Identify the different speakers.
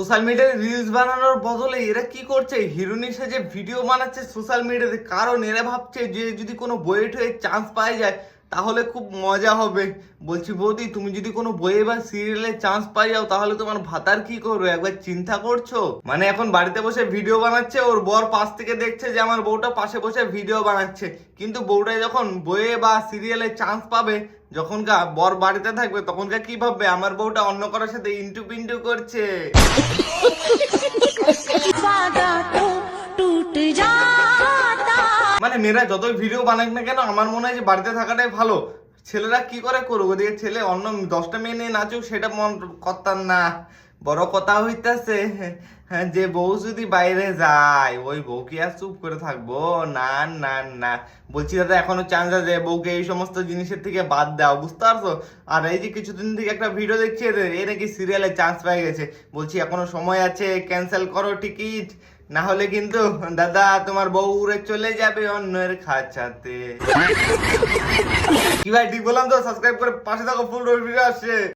Speaker 1: Social মিডিয়ায় reels বানানোর বদলে এরা কি করছে, হিরোইনের সাথে ভিডিও বানাচ্ছে সোশ্যাল মিডিয়াতে। কারণ এরা ভাবছে যে যদি কোনো বইয়ে হয়ে চান্স পাওয়া যায় তাহলে খুব মজা হবে। বলছি বৌদি, তুমি যদি কোনো বইয়ে বা সিরিয়ালে চান্স পাই যাও তাহলে তোমার ভাতার কি করবে একবার চিন্তা করছো? মানে এখন বাড়িতে বসে ভিডিও বানাচ্ছে, ওর বর পাশ থেকে দেখছে যে আমার বউটা পাশে বসে ভিডিও বানাচ্ছে, কিন্তু বউটা যখন বইয়ে বা সিরিয়ালে চান্স পাবে, যখন বর বাড়িতে থাকবে তখনকার কি ভাববে, আমার বউটা অন্য কারোর সাথে ইন্টু পিন্টু করছে। মানে মেয়েরা যতই ভিডিও বানাক না কেন, আমার মনে হয় যে বাড়িতে থাকাটাই ভালো। ছেলেরা কি করে করবো, ওদিকে ছেলে অন্য 10টা মেয়ে নিয়ে নাচুক, সেটা মন করতাম না। বড় কথা হইতাছে যে বউ যদি বাইরে যায়, ওই বউ কি আর চুপ করে থাকবো? না না না, বলছি দাদা এখনো চান্স আছে, বউকে এই সমস্ত জিনিসের থেকে বাদ দাও, বুঝতে পারছো? আর এই যে কিছুদিন থেকে একটা ভিডিও দেখছি এ নাকি সিরিয়ালে চান্স পেয়ে গেছে, বলছি এখনো সময় আছে, ক্যান্সেল করো টিকিট, না হলে কিন্তু দাদা তোমার বউ উড়ে চলে যাবে অন্যের খাঁচাতে। কি ভাই ঠিক বললাম তো? সাবস্ক্রাইব করে পাশে থাকো, ফুল ভিডিও আসছে।